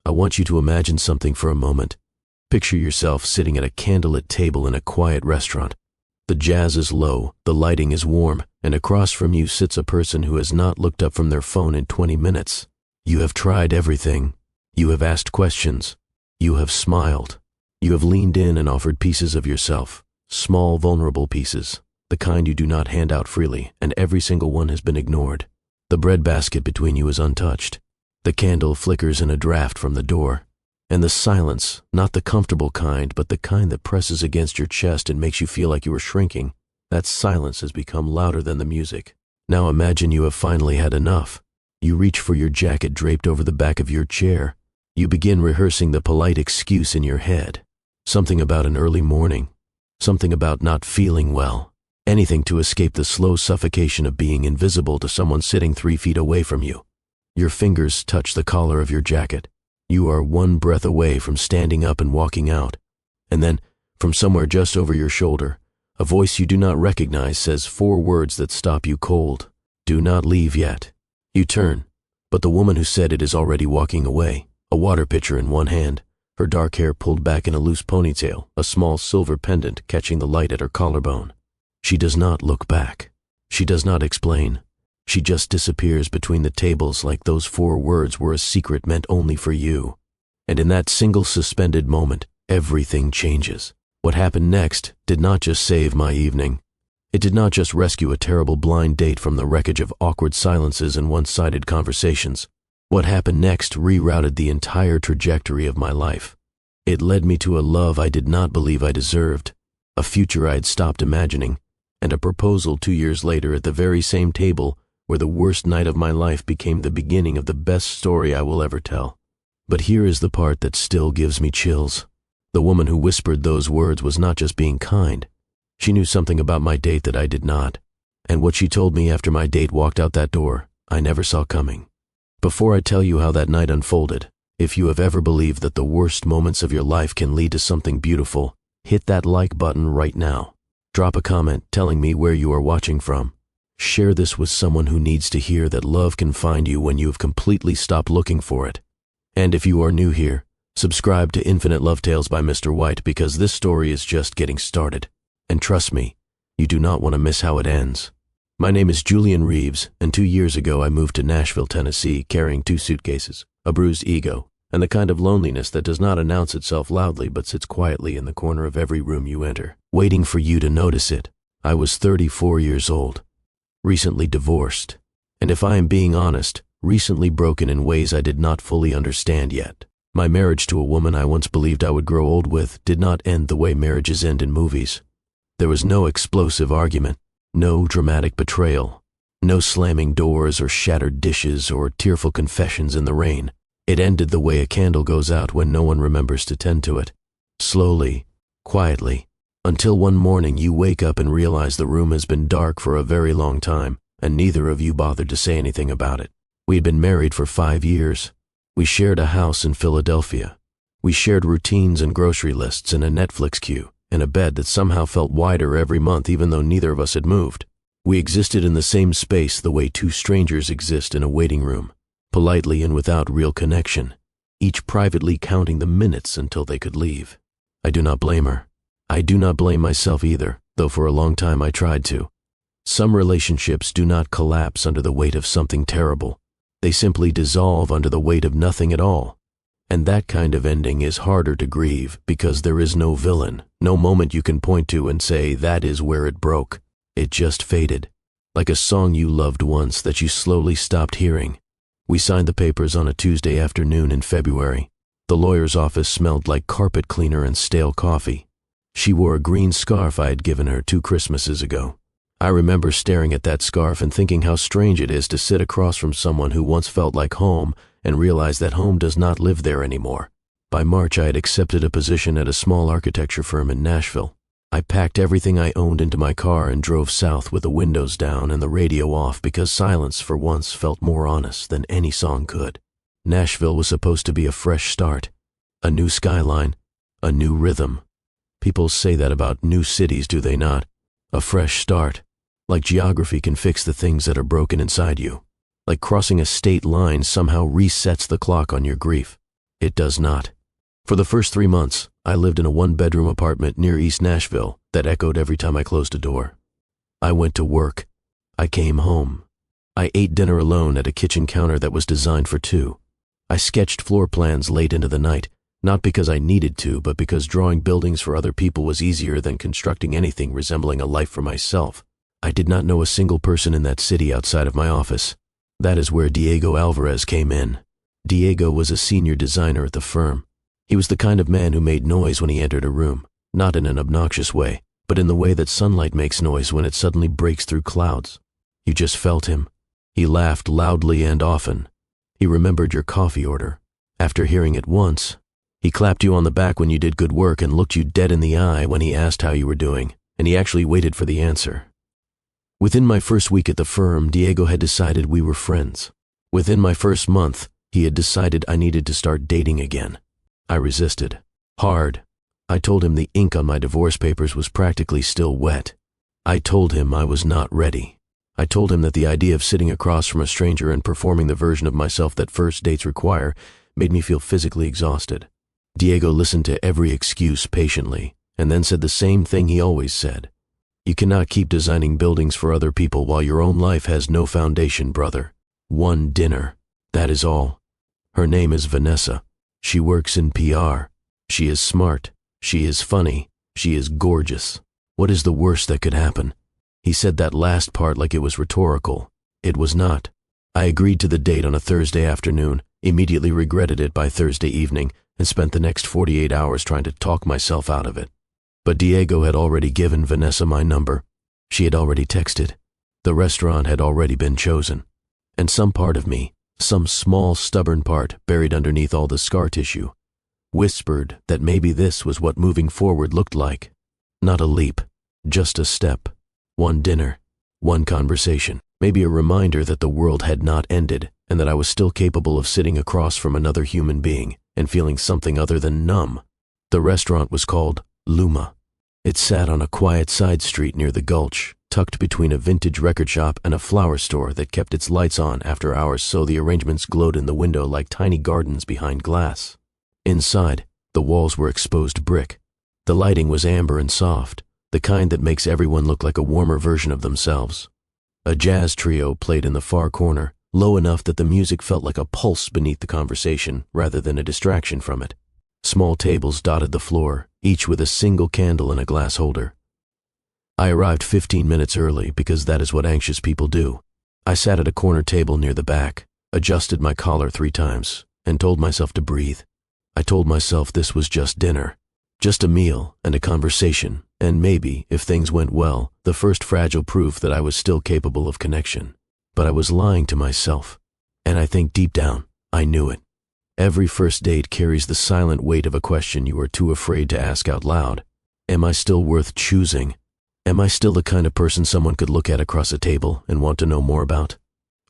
I want you to imagine something for a moment. Picture yourself sitting at a candlelit table in a quiet restaurant. The jazz is low, the lighting is warm, and across from you sits a person who has not looked up from their phone in 20 minutes. You have tried everything. You have asked questions. You have smiled. You have leaned in and offered pieces of yourself, small, vulnerable pieces, the kind you do not hand out freely, and every single one has been ignored. The breadbasket between you is untouched. The candle flickers in a draft from the door. And the silence, not the comfortable kind, but the kind that presses against your chest and makes you feel like you are shrinking, that silence has become louder than the music. Now imagine you have finally had enough. You reach for your jacket draped over the back of your chair. You begin rehearsing the polite excuse in your head. Something about an early morning. Something about not feeling well. Anything to escape the slow suffocation of being invisible to someone sitting 3 feet away from you. Your fingers touch the collar of your jacket. You are one breath away from standing up and walking out. And then, from somewhere just over your shoulder, a voice you do not recognize says 4 words that stop you cold. Do not leave yet. You turn, but the woman who said it is already walking away, a water pitcher in one hand, her dark hair pulled back in a loose ponytail, a small silver pendant catching the light at her collarbone. She does not look back. She does not explain. She just disappears between the tables like those 4 words were a secret meant only for you. And in that single suspended moment, everything changes. What happened next did not just save my evening. It did not just rescue a terrible blind date from the wreckage of awkward silences and one-sided conversations. What happened next rerouted the entire trajectory of my life. It led me to a love I did not believe I deserved, a future I had stopped imagining, and a proposal 2 years later at the very same table where the worst night of my life became the beginning of the best story I will ever tell. But here is the part that still gives me chills. The woman who whispered those words was not just being kind. She knew something about my date that I did not, and what she told me after my date walked out that door, I never saw coming. Before I tell you how that night unfolded, if you have ever believed that the worst moments of your life can lead to something beautiful, hit that like button right now. Drop a comment telling me where you are watching from. Share this with someone who needs to hear that love can find you when you have completely stopped looking for it. And if you are new here, subscribe to Infinite Love Tales by Mr. White because this story is just getting started. And trust me, you do not want to miss how it ends. My name is Julian Reeves, and 2 years ago I moved to Nashville, Tennessee, carrying 2 suitcases, a bruised ego, and the kind of loneliness that does not announce itself loudly but sits quietly in the corner of every room you enter, waiting for you to notice it. I was 34 years old. Recently divorced, and if I am being honest, recently broken in ways I did not fully understand yet. My marriage to a woman I once believed I would grow old with did not end the way marriages end in movies. There was no explosive argument, no dramatic betrayal, no slamming doors or shattered dishes or tearful confessions in the rain. It ended the way a candle goes out when no one remembers to tend to it. Slowly, quietly, until one morning you wake up and realize the room has been dark for a very long time, and neither of you bothered to say anything about it. We had been married for 5 years. We shared a house in Philadelphia. We shared routines and grocery lists and a Netflix queue, and a bed that somehow felt wider every month even though neither of us had moved. We existed in the same space the way 2 strangers exist in a waiting room, politely and without real connection, each privately counting the minutes until they could leave. I do not blame her. I do not blame myself either, though for a long time I tried to. Some relationships do not collapse under the weight of something terrible. They simply dissolve under the weight of nothing at all. And that kind of ending is harder to grieve because there is no villain, no moment you can point to and say that is where it broke. It just faded, like a song you loved once that you slowly stopped hearing. We signed the papers on a Tuesday afternoon in February. The lawyer's office smelled like carpet cleaner and stale coffee. She wore a green scarf I had given her 2 Christmases ago. I remember staring at that scarf and thinking how strange it is to sit across from someone who once felt like home and realize that home does not live there anymore. By March, I had accepted a position at a small architecture firm in Nashville. I packed everything I owned into my car and drove south with the windows down and the radio off because silence for once felt more honest than any song could. Nashville was supposed to be a fresh start, a new skyline, a new rhythm. People say that about new cities, do they not? A fresh start. Like geography can fix the things that are broken inside you. Like crossing a state line somehow resets the clock on your grief. It does not. For the first 3 months, I lived in a one-bedroom apartment near East Nashville that echoed every time I closed a door. I went to work. I came home. I ate dinner alone at a kitchen counter that was designed for two. I sketched floor plans late into the night, not because I needed to, but because drawing buildings for other people was easier than constructing anything resembling a life for myself. I did not know a single person in that city outside of my office. That is where Diego Alvarez came in. Diego was a senior designer at the firm. He was the kind of man who made noise when he entered a room, not in an obnoxious way, but in the way that sunlight makes noise when it suddenly breaks through clouds. You just felt him. He laughed loudly and often. He remembered your coffee order. After hearing it once, he clapped you on the back when you did good work and looked you dead in the eye when he asked how you were doing, and he actually waited for the answer. Within my first week at the firm, Diego had decided we were friends. Within my first month, he had decided I needed to start dating again. I resisted. Hard. I told him the ink on my divorce papers was practically still wet. I told him I was not ready. I told him that the idea of sitting across from a stranger and performing the version of myself that first dates require made me feel physically exhausted. Diego listened to every excuse patiently, and then said the same thing he always said. You cannot keep designing buildings for other people while your own life has no foundation, brother. One dinner. That is all. Her name is Vanessa. She works in PR. She is smart. She is funny. She is gorgeous. What is the worst that could happen? He said that last part like it was rhetorical. It was not. I agreed to the date on a Thursday afternoon, immediately regretted it by Thursday evening, and spent the next 48 hours trying to talk myself out of it. But Diego had already given Vanessa my number. She had already texted. The restaurant had already been chosen. And some part of me, some small stubborn part buried underneath all the scar tissue, whispered that maybe this was what moving forward looked like. Not a leap, just a step. One dinner, one conversation, maybe a reminder that the world had not ended and that I was still capable of sitting across from another human being and feeling something other than numb. The restaurant was called Luma. It sat on a quiet side street near the Gulch, tucked between a vintage record shop and a flower store that kept its lights on after hours so the arrangements glowed in the window like tiny gardens behind glass. Inside, the walls were exposed brick. The lighting was amber and soft, the kind that makes everyone look like a warmer version of themselves. A jazz trio played in the far corner, low enough that the music felt like a pulse beneath the conversation rather than a distraction from it. Small tables dotted the floor, each with a single candle in a glass holder. I arrived 15 minutes early because that is what anxious people do. I sat at a corner table near the back, adjusted my collar 3 times, and told myself to breathe. I told myself this was just dinner. Just a meal and a conversation, and maybe, if things went well, the first fragile proof that I was still capable of connection. But I was lying to myself, and I think deep down, I knew it. Every first date carries the silent weight of a question you are too afraid to ask out loud. Am I still worth choosing? Am I still the kind of person someone could look at across a table and want to know more about?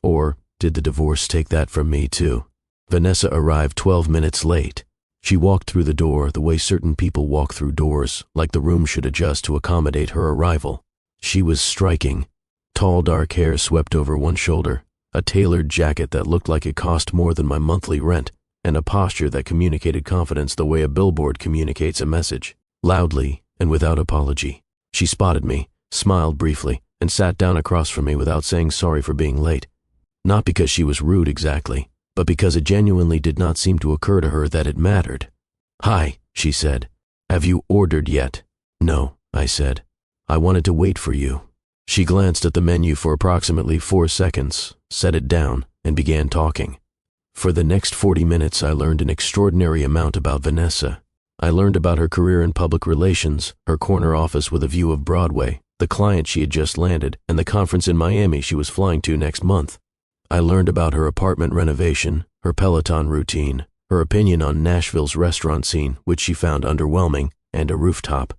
Or did the divorce take that from me too? Vanessa arrived 12 minutes late. She walked through the door the way certain people walk through doors, like the room should adjust to accommodate her arrival. She was striking. Tall dark hair swept over one shoulder, a tailored jacket that looked like it cost more than my monthly rent, and a posture that communicated confidence the way a billboard communicates a message, loudly and without apology. She spotted me, smiled briefly, and sat down across from me without saying sorry for being late. Not because she was rude exactly, but because it genuinely did not seem to occur to her that it mattered. "Hi," she said. "Have you ordered yet?" "No," I said. "I wanted to wait for you." She glanced at the menu for approximately 4 seconds, set it down, and began talking. For the next 40 minutes, I learned an extraordinary amount about Vanessa. I learned about her career in public relations, her corner office with a view of Broadway, the client she had just landed, and the conference in Miami she was flying to next month. I learned about her apartment renovation, her Peloton routine, her opinion on Nashville's restaurant scene, which she found underwhelming, and a rooftop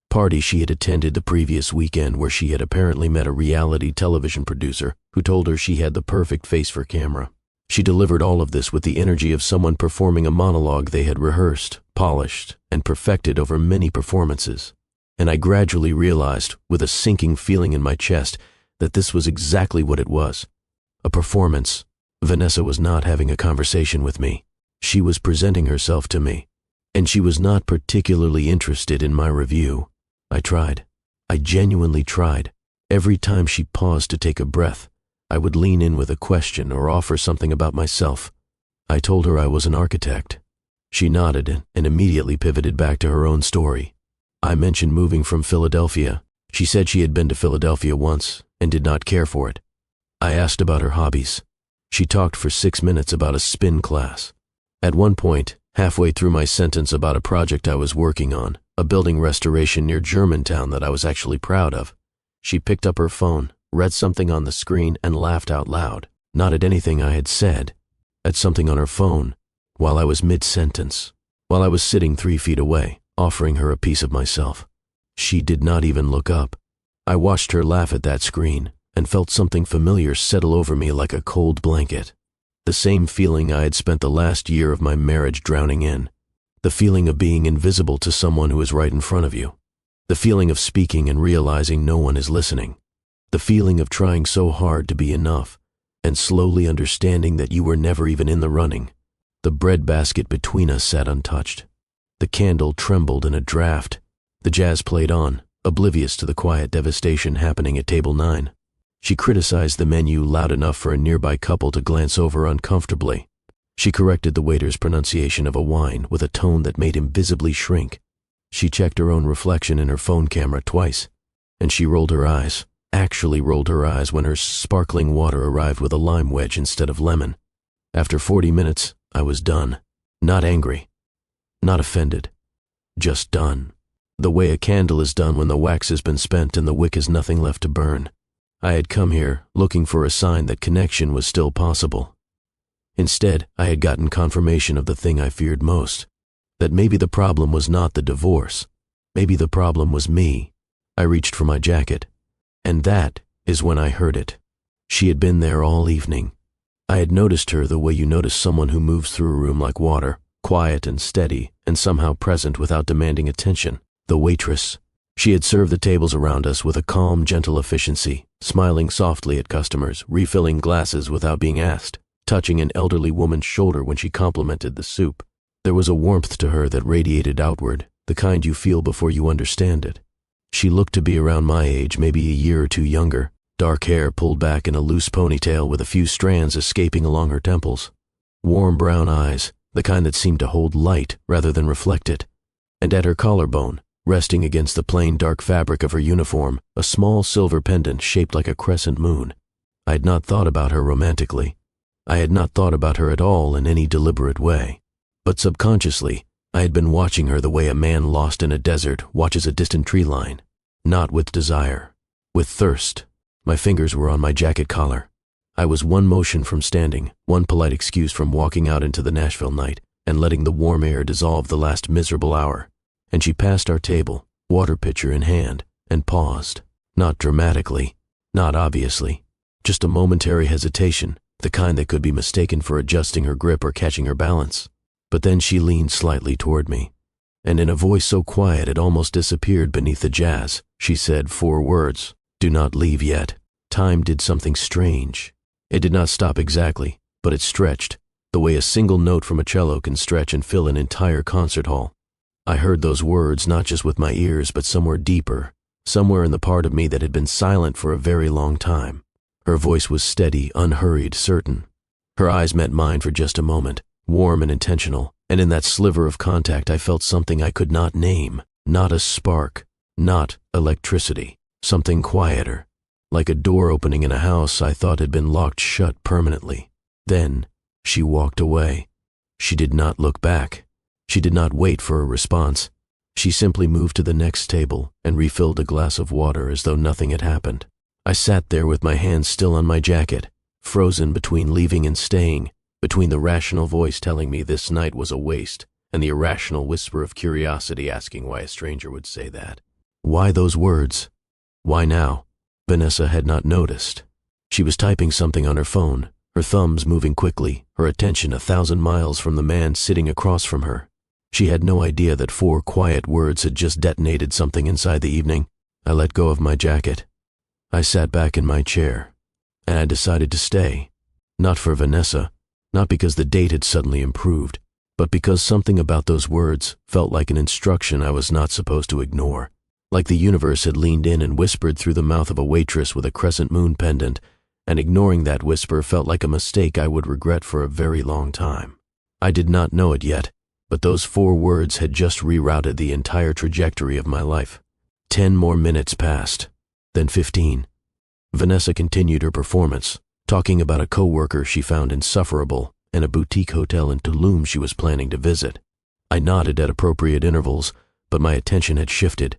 party she had attended the previous weekend where she had apparently met a reality television producer who told her she had the perfect face for camera. She delivered all of this with the energy of someone performing a monologue they had rehearsed, polished, and perfected over many performances. And I gradually realized, with a sinking feeling in my chest, that this was exactly what it was. A performance. Vanessa was not having a conversation with me. She was presenting herself to me, and she was not particularly interested in my review. I tried. I genuinely tried. Every time she paused to take a breath, I would lean in with a question or offer something about myself. I told her I was an architect. She nodded and immediately pivoted back to her own story. I mentioned moving from Philadelphia. She said she had been to Philadelphia once and did not care for it. I asked about her hobbies. She talked for 6 minutes about a spin class. At one point, halfway through my sentence about a project I was working on, a building restoration near Germantown that I was actually proud of, she picked up her phone, read something on the screen, and laughed out loud, not at anything I had said, at something on her phone, while I was mid-sentence, while I was sitting 3 feet away, offering her a piece of myself. She did not even look up. I watched her laugh at that screen and felt something familiar settle over me like a cold blanket. The same feeling I had spent the last year of my marriage drowning in. The feeling of being invisible to someone who is right in front of you. The feeling of speaking and realizing no one is listening. The feeling of trying so hard to be enough and slowly understanding that you were never even in the running. The breadbasket between us sat untouched. The candle trembled in a draft. The jazz played on, oblivious to the quiet devastation happening at table 9. She criticized the menu loud enough for a nearby couple to glance over uncomfortably. She corrected the waiter's pronunciation of a wine with a tone that made him visibly shrink. She checked her own reflection in her phone camera twice, and she rolled her eyes, actually rolled her eyes when her sparkling water arrived with a lime wedge instead of lemon. After 40 minutes, I was done. Not angry, not offended, just done. The way a candle is done when the wax has been spent and the wick has nothing left to burn. I had come here looking for a sign that connection was still possible. Instead, I had gotten confirmation of the thing I feared most, that maybe the problem was not the divorce. Maybe the problem was me. I reached for my jacket, and that is when I heard it. She had been there all evening. I had noticed her the way you notice someone who moves through a room like water, quiet and steady and somehow present without demanding attention. The waitress. She had served the tables around us with a calm, gentle efficiency, smiling softly at customers, refilling glasses without being asked, touching an elderly woman's shoulder when she complimented the soup. There was a warmth to her that radiated outward, the kind you feel before you understand it. She looked to be around my age, maybe a year or two younger, dark hair pulled back in a loose ponytail with a few strands escaping along her temples. Warm brown eyes, the kind that seemed to hold light rather than reflect it. And at her collarbone, resting against the plain dark fabric of her uniform, a small silver pendant shaped like a crescent moon. I had not thought about her romantically. I had not thought about her at all in any deliberate way. But subconsciously, I had been watching her the way a man lost in a desert watches a distant tree line. Not with desire, with thirst. My fingers were on my jacket collar. I was one motion from standing, one polite excuse from walking out into the Nashville night and letting the warm air dissolve the last miserable hour. And she passed our table, water pitcher in hand, and paused. Not dramatically, not obviously, just a momentary hesitation, the kind that could be mistaken for adjusting her grip or catching her balance. But then she leaned slightly toward me, and in a voice so quiet it almost disappeared beneath the jazz, she said 4 words, "Do not leave yet." Time did something strange. It did not stop exactly, but it stretched, the way a single note from a cello can stretch and fill an entire concert hall. I heard those words not just with my ears, but somewhere deeper, somewhere in the part of me that had been silent for a very long time. Her voice was steady, unhurried, certain. Her eyes met mine for just a moment, warm and intentional, and in that sliver of contact I felt something I could not name, not a spark, not electricity, something quieter, like a door opening in a house I thought had been locked shut permanently. Then she walked away. She did not look back. She did not wait for a response. She simply moved to the next table and refilled a glass of water as though nothing had happened. I sat there with my hands still on my jacket, frozen between leaving and staying, between the rational voice telling me this night was a waste and the irrational whisper of curiosity asking why a stranger would say that. Why those words? Why now? Vanessa had not noticed. She was typing something on her phone, her thumbs moving quickly, her attention 1,000 miles from the man sitting across from her. She had no idea that 4 quiet words had just detonated something inside the evening. I let go of my jacket. I sat back in my chair, and I decided to stay. Not for Vanessa, not because the date had suddenly improved, but because something about those words felt like an instruction I was not supposed to ignore. Like the universe had leaned in and whispered through the mouth of a waitress with a crescent moon pendant, and ignoring that whisper felt like a mistake I would regret for a very long time. I did not know it yet, but those 4 words had just rerouted the entire trajectory of my life. 10 more minutes passed, then 15. Vanessa continued her performance, talking about a coworker she found insufferable and a boutique hotel in Tulum she was planning to visit. I nodded at appropriate intervals, but my attention had shifted.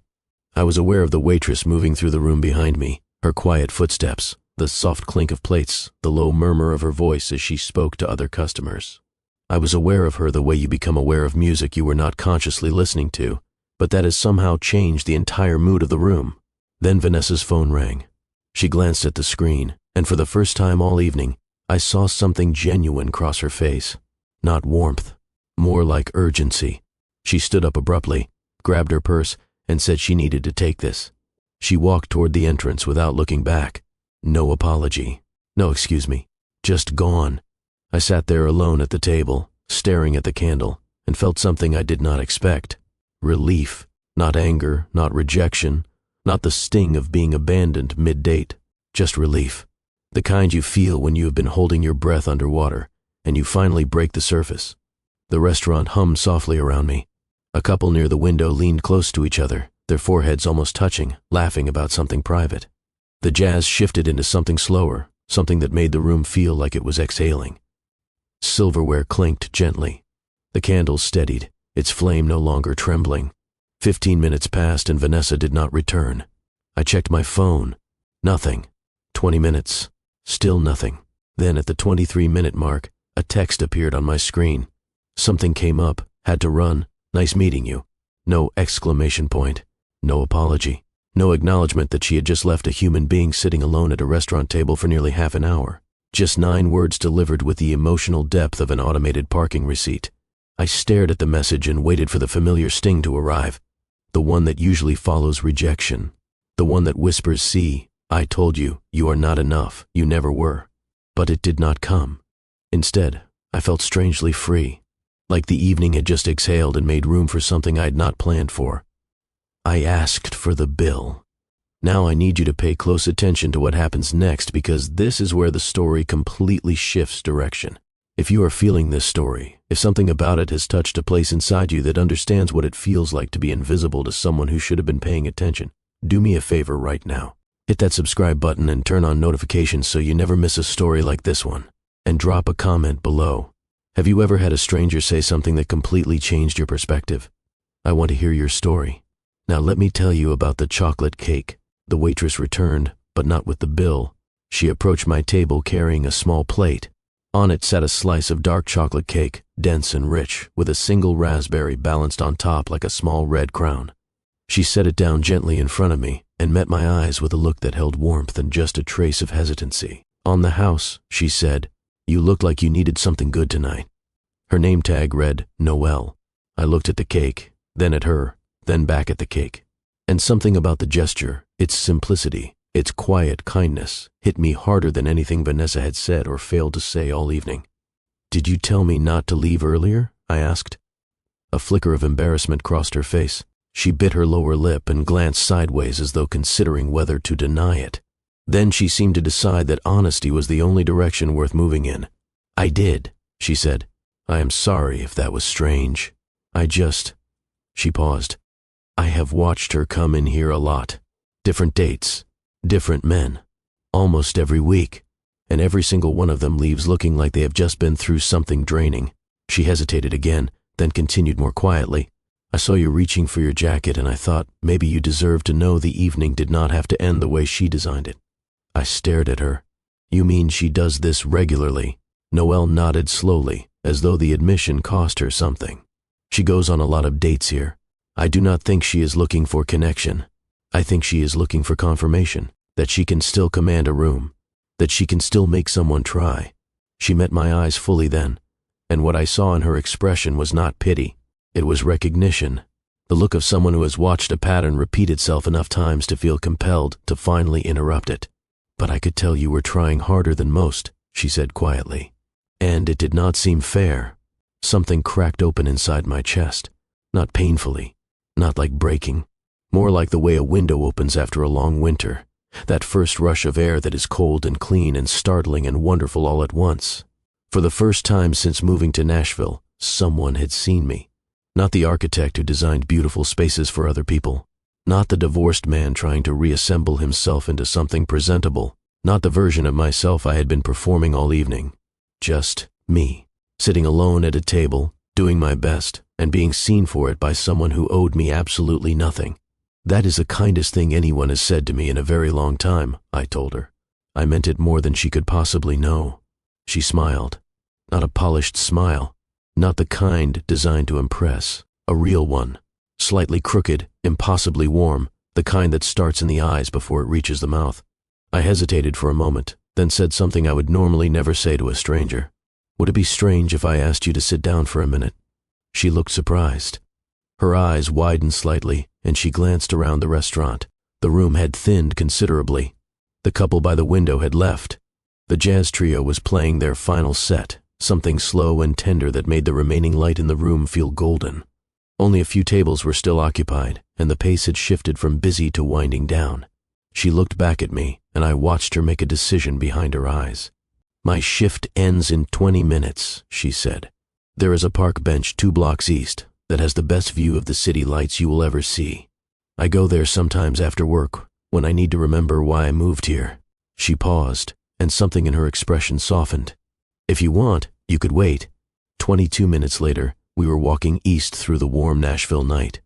I was aware of the waitress moving through the room behind me, her quiet footsteps, the soft clink of plates, the low murmur of her voice as she spoke to other customers. I was aware of her the way you become aware of music you were not consciously listening to, but that has somehow changed the entire mood of the room. Then Vanessa's phone rang. She glanced at the screen, and for the first time all evening, I saw something genuine cross her face. Not warmth, more like urgency. She stood up abruptly, grabbed her purse, and said she needed to take this. She walked toward the entrance without looking back. No apology. No excuse me. Just gone. I sat there alone at the table, staring at the candle, and felt something I did not expect. Relief. Not anger, not rejection, not the sting of being abandoned mid-date. Just relief. The kind you feel when you have been holding your breath underwater, and you finally break the surface. The restaurant hummed softly around me. A couple near the window leaned close to each other, their foreheads almost touching, laughing about something private. The jazz shifted into something slower, something that made the room feel like it was exhaling. Silverware clinked gently. The candle steadied, its flame no longer trembling. 15 minutes passed and Vanessa did not return. I checked my phone. Nothing. 20 minutes. Still nothing. Then at the 23-minute mark, a text appeared on my screen. Something came up. Had to run. Nice meeting you. No exclamation point. No apology. No acknowledgement that she had just left a human being sitting alone at a restaurant table for nearly half an hour. Just 9 words delivered with the emotional depth of an automated parking receipt. I stared at the message and waited for the familiar sting to arrive. The one that usually follows rejection. The one that whispers, "See, I told you, you are not enough, you never were." But it did not come. Instead, I felt strangely free, like the evening had just exhaled and made room for something I had not planned for. I asked for the bill. Now I need you to pay close attention to what happens next, because this is where the story completely shifts direction. If you are feeling this story, if something about it has touched a place inside you that understands what it feels like to be invisible to someone who should have been paying attention, do me a favor right now. Hit that subscribe button and turn on notifications so you never miss a story like this one. And drop a comment below. Have you ever had a stranger say something that completely changed your perspective? I want to hear your story. Now let me tell you about the chocolate cake. The waitress returned, but not with the bill. She approached my table carrying a small plate. On it sat a slice of dark chocolate cake, dense and rich, with a single raspberry balanced on top like a small red crown. She set it down gently in front of me and met my eyes with a look that held warmth and just a trace of hesitancy. "On the house," she said. "You looked like you needed something good tonight." Her name tag read, Noelle. I looked at the cake, then at her, then back at the cake. And something about the gesture, its simplicity, its quiet kindness, hit me harder than anything Vanessa had said or failed to say all evening. "Did you tell me not to leave earlier?" I asked. A flicker of embarrassment crossed her face. She bit her lower lip and glanced sideways as though considering whether to deny it. Then she seemed to decide that honesty was the only direction worth moving in. "I did," she said. "I am sorry if that was strange. She paused. "I have watched her come in here a lot. Different dates, different men, almost every week, and every single one of them leaves looking like they have just been through something draining." She hesitated again, then continued more quietly. "I saw you reaching for your jacket and I thought maybe you deserved to know the evening did not have to end the way she designed it." I stared at her. "You mean she does this regularly?" Noelle nodded slowly, as though the admission cost her something. "She goes on a lot of dates here. I do not think she is looking for connection. I think she is looking for confirmation, that she can still command a room, that she can still make someone try." She met my eyes fully then, and what I saw in her expression was not pity. It was recognition, the look of someone who has watched a pattern repeat itself enough times to feel compelled to finally interrupt it. "But I could tell you were trying harder than most," she said quietly. "And it did not seem fair." Something cracked open inside my chest. Not painfully, not like breaking, more like the way a window opens after a long winter. That first rush of air that is cold and clean and startling and wonderful all at once. For the first time since moving to Nashville, someone had seen me. Not the architect who designed beautiful spaces for other people. Not the divorced man trying to reassemble himself into something presentable. Not the version of myself I had been performing all evening. Just me, sitting alone at a table, doing my best, and being seen for it by someone who owed me absolutely nothing. That is the kindest thing anyone has said to me in a very long time, I told her. I meant it more than she could possibly know. She smiled. Not a polished smile. Not the kind designed to impress. A real one. Slightly crooked, impossibly warm, the kind that starts in the eyes before it reaches the mouth. I hesitated for a moment, then said something I would normally never say to a stranger. Would it be strange if I asked you to sit down for a minute? She looked surprised. Her eyes widened slightly, and she glanced around the restaurant. The room had thinned considerably. The couple by the window had left. The jazz trio was playing their final set, something slow and tender that made the remaining light in the room feel golden. Only a few tables were still occupied, and the pace had shifted from busy to winding down. She looked back at me, and I watched her make a decision behind her eyes. My shift ends in 20 minutes, she said. There is a park bench 2 blocks east that has the best view of the city lights you will ever see. I go there sometimes after work when I need to remember why I moved here. She paused, and something in her expression softened. If you want, you could wait. 22 minutes later, we were walking east through the warm Nashville night.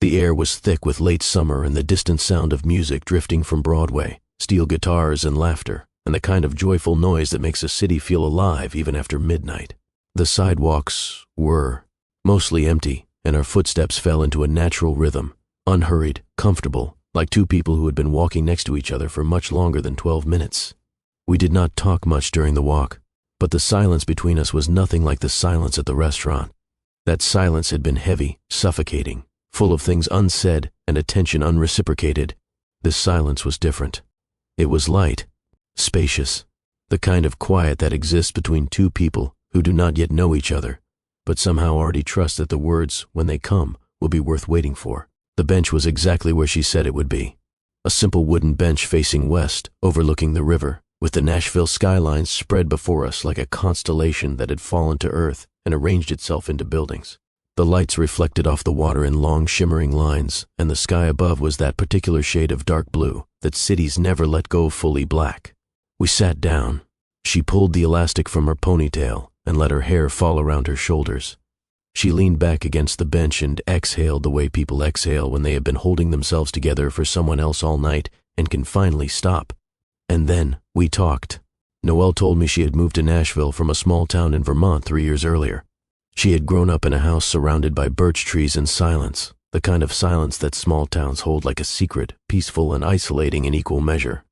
The air was thick with late summer and the distant sound of music drifting from Broadway, steel guitars and laughter, and the kind of joyful noise that makes a city feel alive even after midnight. The sidewalks were mostly empty, and our footsteps fell into a natural rhythm, unhurried, comfortable, like 2 people who had been walking next to each other for much longer than 12 minutes. We did not talk much during the walk, but the silence between us was nothing like the silence at the restaurant. That silence had been heavy, suffocating, full of things unsaid and attention unreciprocated. This silence was different. It was light, spacious, the kind of quiet that exists between 2 people who do not yet know each other, but somehow already trust that the words, when they come, will be worth waiting for. The bench was exactly where she said it would be. A simple wooden bench facing west, overlooking the river, with the Nashville skyline spread before us like a constellation that had fallen to earth and arranged itself into buildings. The lights reflected off the water in long shimmering lines, and the sky above was that particular shade of dark blue that cities never let go fully black. We sat down. She pulled the elastic from her ponytail and let her hair fall around her shoulders. She leaned back against the bench and exhaled the way people exhale when they have been holding themselves together for someone else all night and can finally stop. And then we talked. Noelle told me she had moved to Nashville from a small town in Vermont 3 years earlier. She had grown up in a house surrounded by birch trees and silence, the kind of silence that small towns hold like a secret, peaceful and isolating in equal measure.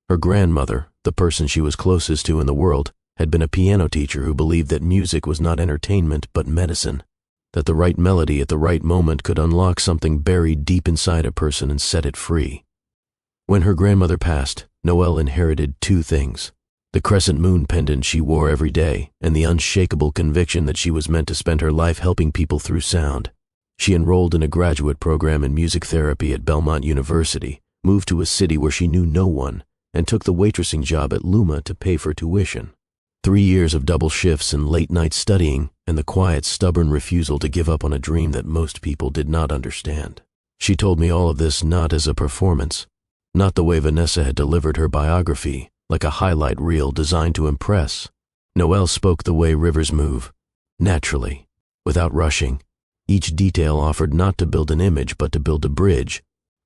Her grandmother, the person she was closest to in the world, had been a piano teacher who believed that music was not entertainment but medicine, that the right melody at the right moment could unlock something buried deep inside a person and set it free. When her grandmother passed, Noelle inherited 2 things: the crescent moon pendant she wore every day and the unshakable conviction that she was meant to spend her life helping people through sound. She enrolled in a graduate program in music therapy at Belmont University, moved to a city where she knew no one, and took the waitressing job at Luma to pay for tuition. 3 years of double shifts and late-night studying, and the quiet, stubborn refusal to give up on a dream that most people did not understand. She told me all of this not as a performance, not the way Vanessa had delivered her biography, like a highlight reel designed to impress. Noelle spoke the way rivers move, naturally, without rushing. Each detail offered not to build an image but to build a bridge.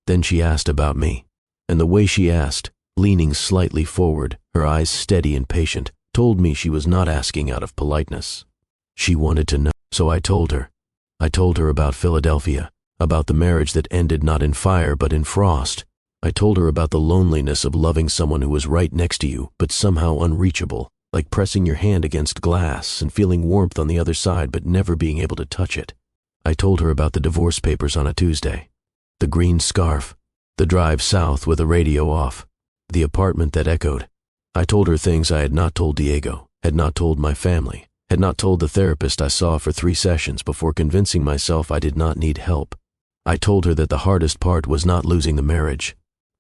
Then she asked about me, and the way she asked, leaning slightly forward, her eyes steady and patient, told me she was not asking out of politeness. She wanted to know, so I told her. I told her about Philadelphia, about the marriage that ended not in fire but in frost. I told her about the loneliness of loving someone who was right next to you but somehow unreachable, like pressing your hand against glass and feeling warmth on the other side but never being able to touch it. I told her about the divorce papers on a Tuesday, the green scarf, the drive south with the radio off, the apartment that echoed. I told her things I had not told Diego, had not told my family, Had not told the therapist I saw for 3 sessions before convincing myself I did not need help. I told her that the hardest part was not losing the marriage.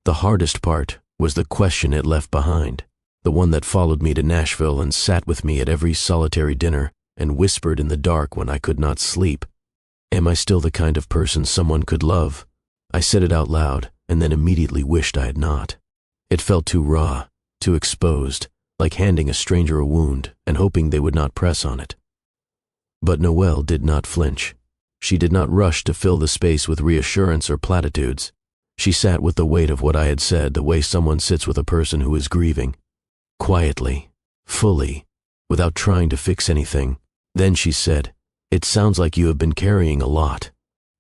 The hardest part was the question it left behind, the one that followed me to Nashville and sat with me at every solitary dinner and whispered in the dark when I could not sleep. Am I still the kind of person someone could love? I said it out loud and then immediately wished I had not. It felt too raw, too exposed, like handing a stranger a wound and hoping they would not press on it. But Noelle did not flinch. She did not rush to fill the space with reassurance or platitudes. She sat with the weight of what I had said the way someone sits with a person who is grieving. Quietly, fully, without trying to fix anything. Then she said, "It sounds like you have been carrying a lot,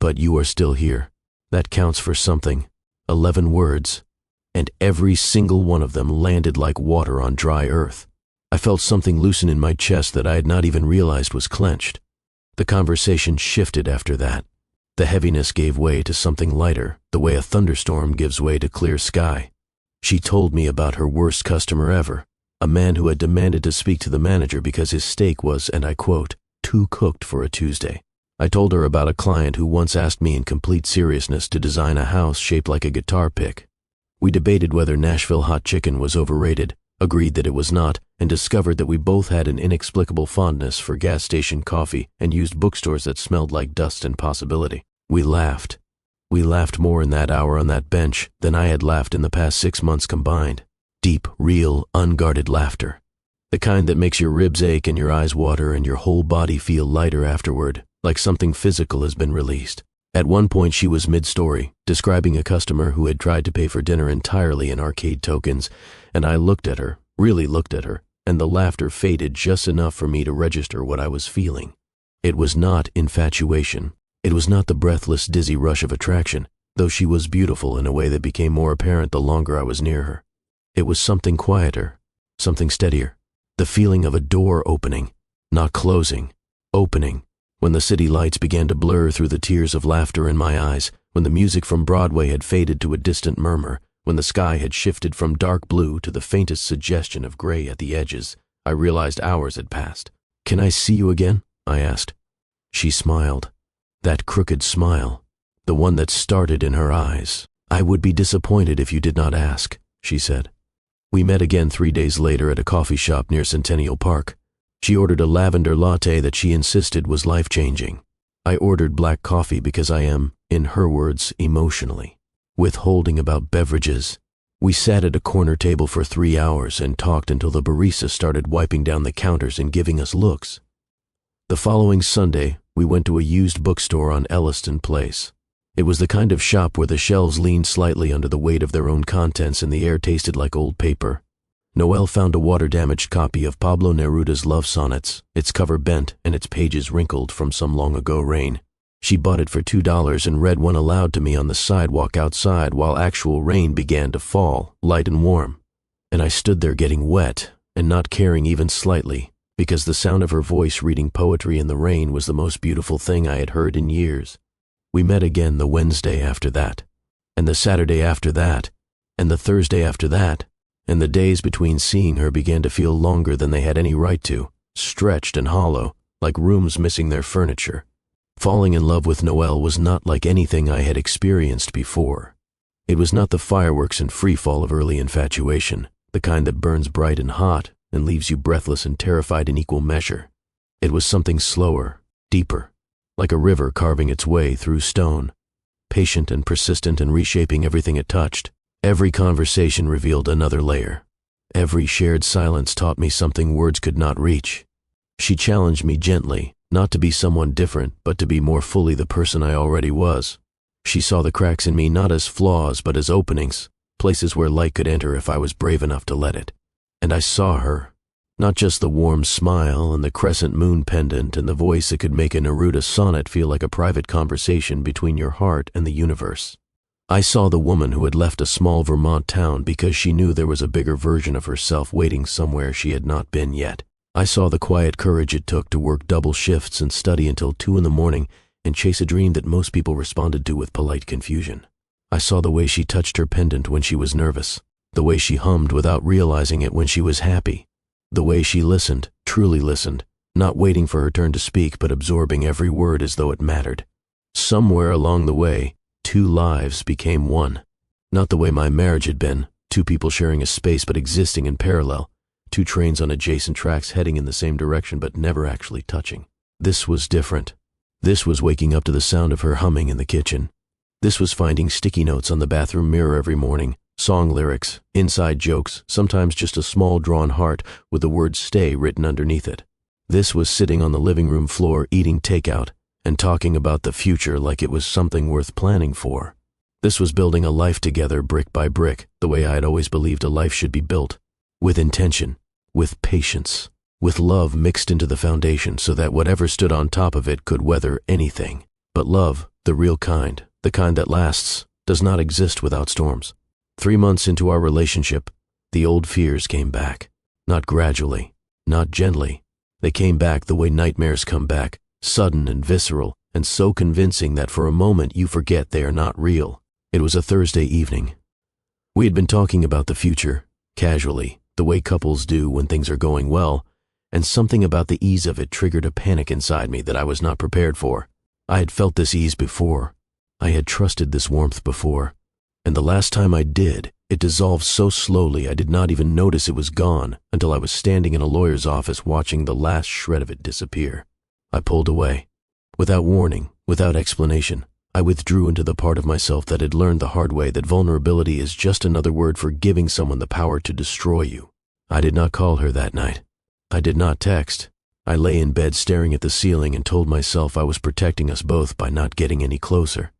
but you are still here. That counts for something." 11 words, and every single one of them landed like water on dry earth. I felt something loosen in my chest that I had not even realized was clenched. The conversation shifted after that. The heaviness gave way to something lighter, the way a thunderstorm gives way to clear sky. She told me about her worst customer ever, a man who had demanded to speak to the manager because his steak was, and I quote, "too cooked for a Tuesday." I told her about a client who once asked me in complete seriousness to design a house shaped like a guitar pick. We debated whether Nashville hot chicken was overrated, agreed that it was not, and discovered that we both had an inexplicable fondness for gas station coffee and used bookstores that smelled like dust and possibility. We laughed. We laughed more in that hour on that bench than I had laughed in the past 6 months combined. Deep, real, unguarded laughter. The kind that makes your ribs ache and your eyes water and your whole body feel lighter afterward, like something physical has been released. At one point she was mid-story, describing a customer who had tried to pay for dinner entirely in arcade tokens, and I looked at her, really looked at her, and the laughter faded just enough for me to register what I was feeling. It was not infatuation. It was not the breathless, dizzy rush of attraction, though she was beautiful in a way that became more apparent the longer I was near her. It was something quieter, something steadier. The feeling of a door opening, not closing, opening. When the city lights began to blur through the tears of laughter in my eyes, when the music from Broadway had faded to a distant murmur, when the sky had shifted from dark blue to the faintest suggestion of gray at the edges, I realized hours had passed. "Can I see you again?" I asked. She smiled. That crooked smile, the one that started in her eyes. "I would be disappointed if you did not ask," she said. We met again 3 days later at a coffee shop near Centennial Park. She ordered a lavender latte that she insisted was life-changing. I ordered black coffee because I am, in her words, emotionally withholding about beverages. We sat at a corner table for 3 hours and talked until the barista started wiping down the counters and giving us looks. The following Sunday, we went to a used bookstore on Elliston Place. It was the kind of shop where the shelves leaned slightly under the weight of their own contents and the air tasted like old paper. Noelle found a water-damaged copy of Pablo Neruda's love sonnets, its cover bent and its pages wrinkled from some long-ago rain. She bought it for $2 and read one aloud to me on the sidewalk outside while actual rain began to fall, light and warm. And I stood there getting wet and not caring even slightly, because the sound of her voice reading poetry in the rain was the most beautiful thing I had heard in years. We met again the Wednesday after that, and the Saturday after that, and the Thursday after that, and the days between seeing her began to feel longer than they had any right to, stretched and hollow, like rooms missing their furniture. Falling in love with Noelle was not like anything I had experienced before. It was not the fireworks and freefall of early infatuation, the kind that burns bright and hot and leaves you breathless and terrified in equal measure. It was something slower, deeper, like a river carving its way through stone, patient and persistent and reshaping everything it touched. Every conversation revealed another layer. Every shared silence taught me something words could not reach. She challenged me gently, not to be someone different, but to be more fully the person I already was. She saw the cracks in me not as flaws, but as openings, places where light could enter if I was brave enough to let it. And I saw her, not just the warm smile and the crescent moon pendant and the voice that could make a Neruda sonnet feel like a private conversation between your heart and the universe. I saw the woman who had left a small Vermont town because she knew there was a bigger version of herself waiting somewhere she had not been yet. I saw the quiet courage it took to work double shifts and study until 2 a.m. and chase a dream that most people responded to with polite confusion. I saw the way she touched her pendant when she was nervous, the way she hummed without realizing it when she was happy, the way she listened, truly listened, not waiting for her turn to speak, but absorbing every word as though it mattered. Somewhere along the way, two lives became one. Not the way my marriage had been, two people sharing a space but existing in parallel, two trains on adjacent tracks heading in the same direction but never actually touching. This was different. This was waking up to the sound of her humming in the kitchen. This was finding sticky notes on the bathroom mirror every morning, song lyrics, inside jokes, sometimes just a small drawn heart with the word "stay" written underneath it. This was sitting on the living room floor eating takeout and talking about the future like it was something worth planning for. This was building a life together brick by brick, the way I had always believed a life should be built, with intention, with patience, with love mixed into the foundation so that whatever stood on top of it could weather anything. But love, the real kind, the kind that lasts, does not exist without storms. 3 months into our relationship, the old fears came back. Not gradually, not gently. They came back the way nightmares come back, sudden and visceral, and so convincing that for a moment you forget they are not real. It was a Thursday evening. We had been talking about the future, casually, the way couples do when things are going well, and something about the ease of it triggered a panic inside me that I was not prepared for. I had felt this ease before. I had trusted this warmth before. And the last time I did, it dissolved so slowly I did not even notice it was gone until I was standing in a lawyer's office watching the last shred of it disappear. I pulled away. Without warning, without explanation, I withdrew into the part of myself that had learned the hard way that vulnerability is just another word for giving someone the power to destroy you. I did not call her that night. I did not text. I lay in bed staring at the ceiling and told myself I was protecting us both by not getting any closer.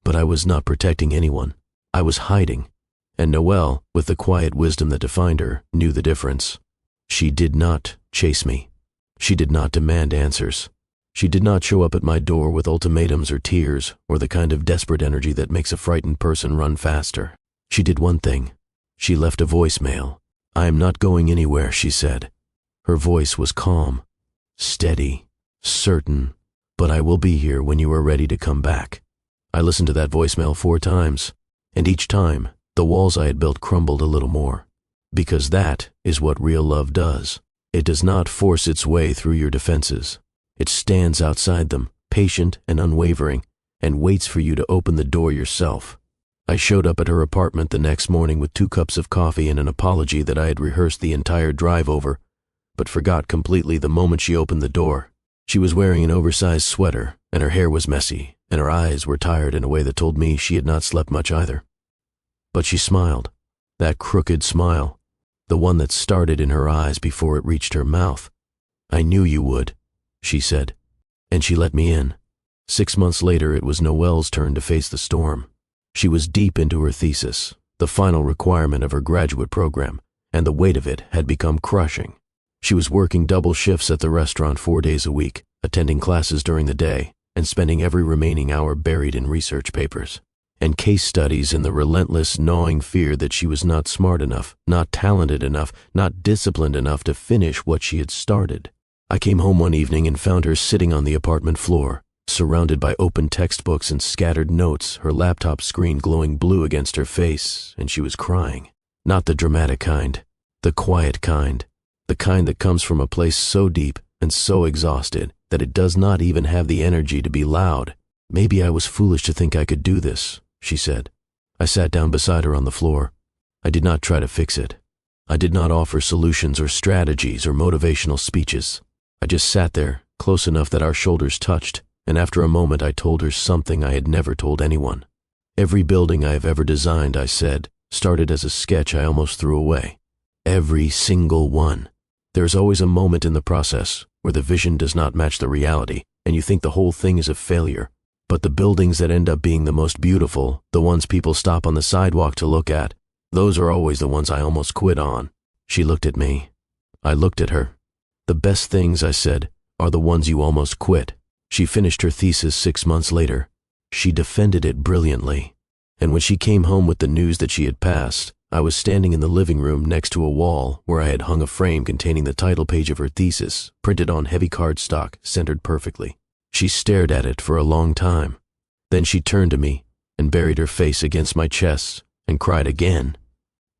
But I was not protecting anyone. I was hiding. And Noelle, with the quiet wisdom that defined her, knew the difference. She did not chase me. She did not demand answers. She did not show up at my door with ultimatums or tears, or the kind of desperate energy that makes a frightened person run faster. She did one thing. She left a voicemail. "I am not going anywhere," she said. Her voice was calm, steady, certain, "but I will be here when you are ready to come back." I listened to that voicemail 4 times, and each time, the walls I had built crumbled a little more. Because that is what real love does. It does not force its way through your defenses. It stands outside them, patient and unwavering, and waits for you to open the door yourself. I showed up at her apartment the next morning with 2 cups of coffee and an apology that I had rehearsed the entire drive over, but forgot completely the moment she opened the door. She was wearing an oversized sweater, and her hair was messy, and her eyes were tired in a way that told me she had not slept much either. But she smiled, that crooked smile, the one that started in her eyes before it reached her mouth. "I knew you would," she said, and she let me in. 6 months later, it was Noelle's turn to face the storm. She was deep into her thesis, the final requirement of her graduate program, and the weight of it had become crushing. She was working double shifts at the restaurant 4 days a week, attending classes during the day, and spending every remaining hour buried in research papers and case studies in the relentless, gnawing fear that she was not smart enough, not talented enough, not disciplined enough to finish what she had started. I came home one evening and found her sitting on the apartment floor, surrounded by open textbooks and scattered notes, her laptop screen glowing blue against her face, and she was crying. Not the dramatic kind, the quiet kind, the kind that comes from a place so deep and so exhausted that it does not even have the energy to be loud. "Maybe I was foolish to think I could do this," she said. I sat down beside her on the floor. I did not try to fix it. I did not offer solutions or strategies or motivational speeches. I just sat there, close enough that our shoulders touched, and after a moment I told her something I had never told anyone. Every building I have ever designed, I said, started as a sketch I almost threw away. Every single one. There is always a moment in the process where the vision does not match the reality, and you think the whole thing is a failure. But the buildings that end up being the most beautiful, the ones people stop on the sidewalk to look at, those are always the ones I almost quit on. She looked at me. I looked at her. "The best things," I said, "are the ones you almost quit." She finished her thesis 6 months later. She defended it brilliantly. And when she came home with the news that she had passed, I was standing in the living room next to a wall where I had hung a frame containing the title page of her thesis, printed on heavy cardstock, centered perfectly. She stared at it for a long time. Then she turned to me and buried her face against my chest and cried again.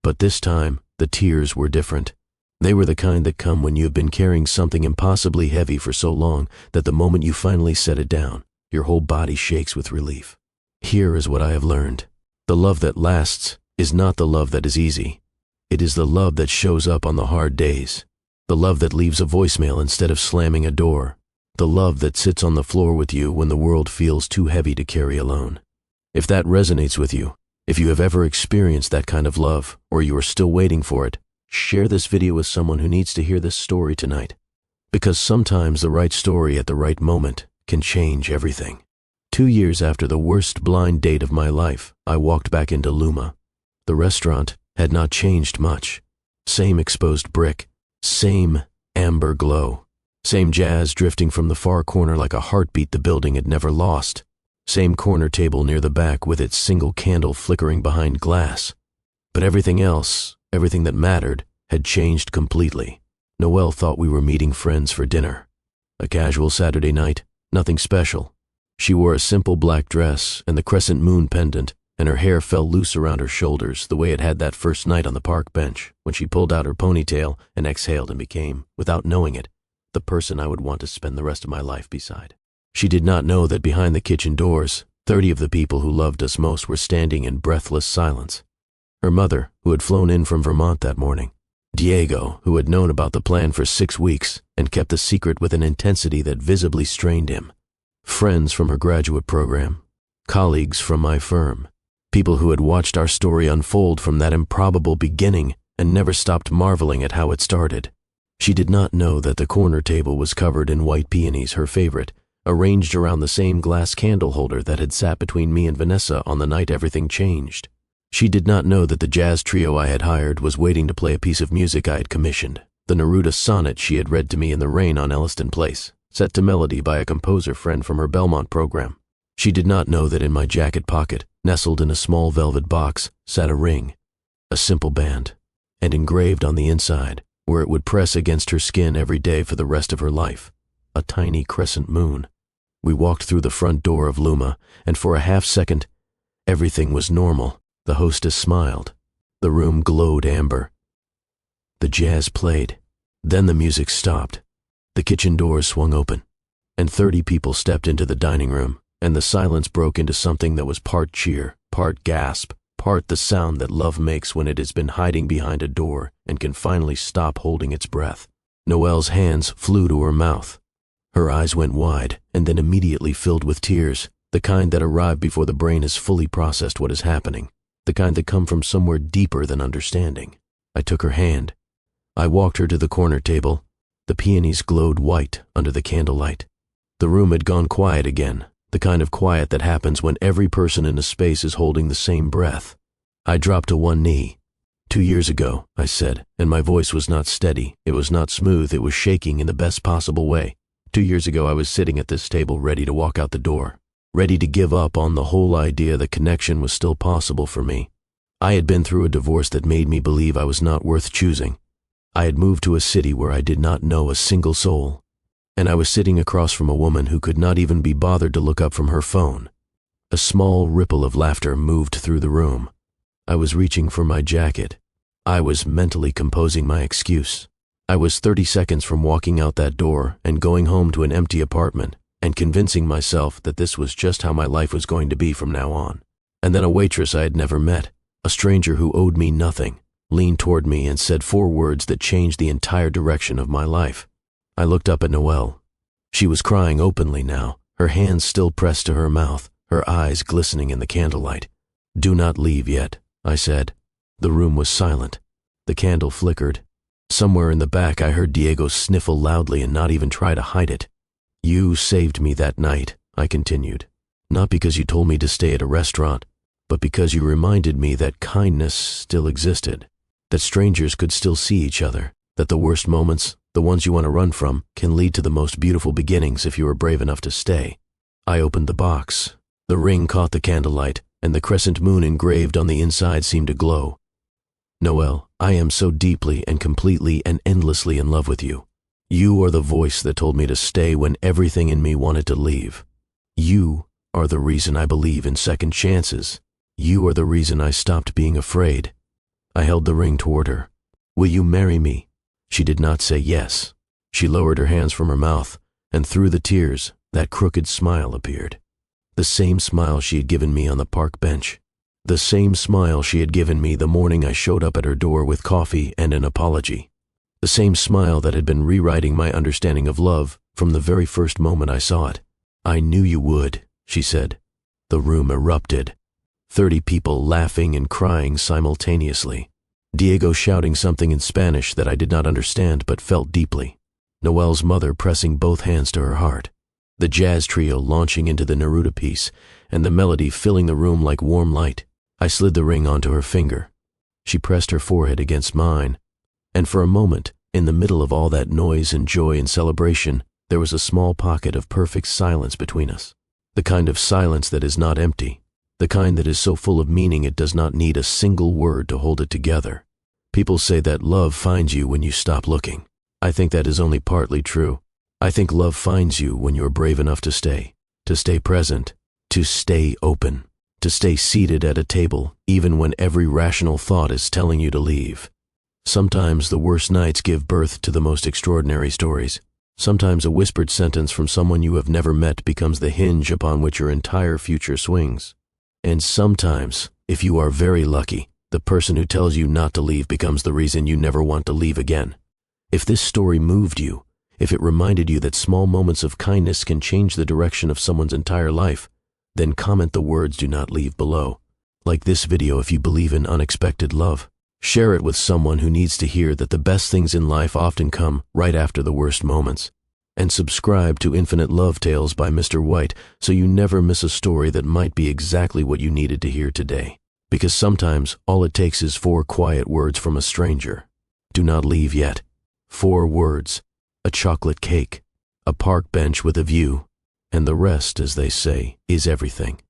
But this time, the tears were different. They were the kind that come when you have been carrying something impossibly heavy for so long that the moment you finally set it down, your whole body shakes with relief. Here is what I have learned. The love that lasts is not the love that is easy. It is the love that shows up on the hard days. The love that leaves a voicemail instead of slamming a door. The love that sits on the floor with you when the world feels too heavy to carry alone. If that resonates with you, if you have ever experienced that kind of love, or you are still waiting for it, share this video with someone who needs to hear this story tonight. Because sometimes the right story at the right moment can change everything. 2 years after the worst blind date of my life, I walked back into Luma. The restaurant had not changed much. Same exposed brick, same amber glow, same jazz drifting from the far corner like a heartbeat the building had never lost. Same corner table near the back with its single candle flickering behind glass. But everything else, everything that mattered, had changed completely. Noelle thought we were meeting friends for dinner. A casual Saturday night, nothing special. She wore a simple black dress and the crescent moon pendant, and her hair fell loose around her shoulders the way it had that first night on the park bench when she pulled out her ponytail and exhaled and became, without knowing it, the person I would want to spend the rest of my life beside. She did not know that behind the kitchen doors, 30 of the people who loved us most were standing in breathless silence. Her mother, who had flown in from Vermont that morning. Diego, who had known about the plan for 6 weeks and kept the secret with an intensity that visibly strained him. Friends from her graduate program. Colleagues from my firm. People who had watched our story unfold from that improbable beginning and never stopped marveling at how it started. She did not know that the corner table was covered in white peonies, her favorite, arranged around the same glass candle holder that had sat between me and Vanessa on the night everything changed. She did not know that the jazz trio I had hired was waiting to play a piece of music I had commissioned, the Neruda sonnet she had read to me in the rain on Elliston Place, set to melody by a composer friend from her Belmont program. She did not know that in my jacket pocket, nestled in a small velvet box, sat a ring, a simple band, and engraved on the inside, where it would press against her skin every day for the rest of her life, a tiny crescent moon. We walked through the front door of Luma, and for a half-second, everything was normal. The hostess smiled. The room glowed amber. The jazz played. Then the music stopped. The kitchen doors swung open, and 30 people stepped into the dining room, and the silence broke into something that was part cheer, part gasp, part the sound that love makes when it has been hiding behind a door and can finally stop holding its breath. Noelle's hands flew to her mouth. Her eyes went wide and then immediately filled with tears, the kind that arrive before the brain has fully processed what is happening, the kind that come from somewhere deeper than understanding. I took her hand. I walked her to the corner table. The peonies glowed white under the candlelight. The room had gone quiet again, the kind of quiet that happens when every person in a space is holding the same breath. I dropped to one knee. 2 years ago, I said, and my voice was not steady, it was not smooth, it was shaking in the best possible way. 2 years ago I was sitting at this table ready to walk out the door, ready to give up on the whole idea that connection was still possible for me. I had been through a divorce that made me believe I was not worth choosing. I had moved to a city where I did not know a single soul, and I was sitting across from a woman who could not even be bothered to look up from her phone. A small ripple of laughter moved through the room. I was reaching for my jacket. I was mentally composing my excuse. I was 30 seconds from walking out that door and going home to an empty apartment and convincing myself that this was just how my life was going to be from now on. And then a waitress I had never met, a stranger who owed me nothing, leaned toward me and said 4 words that changed the entire direction of my life. I looked up at Noelle. She was crying openly now, her hands still pressed to her mouth, her eyes glistening in the candlelight. "Do not leave yet," I said. The room was silent. The candle flickered. Somewhere in the back I heard Diego sniffle loudly and not even try to hide it. "You saved me that night," I continued. "Not because you told me to stay at a restaurant, but because you reminded me that kindness still existed, that strangers could still see each other, that the worst moments, the ones you want to run from, can lead to the most beautiful beginnings if you are brave enough to stay." I opened the box. The ring caught the candlelight, and the crescent moon engraved on the inside seemed to glow. "Noelle, I am so deeply and completely and endlessly in love with you. You are the voice that told me to stay when everything in me wanted to leave. You are the reason I believe in second chances. You are the reason I stopped being afraid." I held the ring toward her. "Will you marry me?" She did not say yes. She lowered her hands from her mouth, and through the tears, that crooked smile appeared. The same smile she had given me on the park bench. The same smile she had given me the morning I showed up at her door with coffee and an apology. The same smile that had been rewriting my understanding of love from the very first moment I saw it. "I knew you would," she said. The room erupted. 30 people laughing and crying simultaneously. Diego shouting something in Spanish that I did not understand but felt deeply. Noelle's mother pressing both hands to her heart. The jazz trio launching into the Neruda piece, and the melody filling the room like warm light. I slid the ring onto her finger. She pressed her forehead against mine, and for a moment, in the middle of all that noise and joy and celebration, there was a small pocket of perfect silence between us. The kind of silence that is not empty. The kind that is so full of meaning it does not need a single word to hold it together. People say that love finds you when you stop looking. I think that is only partly true. I think love finds you when you're brave enough to stay present, to stay open, to stay seated at a table even when every rational thought is telling you to leave. Sometimes the worst nights give birth to the most extraordinary stories. Sometimes a whispered sentence from someone you have never met becomes the hinge upon which your entire future swings. And sometimes, if you are very lucky, the person who tells you not to leave becomes the reason you never want to leave again. If this story moved you, if it reminded you that small moments of kindness can change the direction of someone's entire life, then comment the words "do not leave" below. Like this video if you believe in unexpected love. Share it with someone who needs to hear that the best things in life often come right after the worst moments. And subscribe to Infinite Love Tales by Mr. White so you never miss a story that might be exactly what you needed to hear today. Because sometimes all it takes is 4 quiet words from a stranger. Do not leave yet. 4 words, a chocolate cake, a park bench with a view, and the rest, as they say, is everything.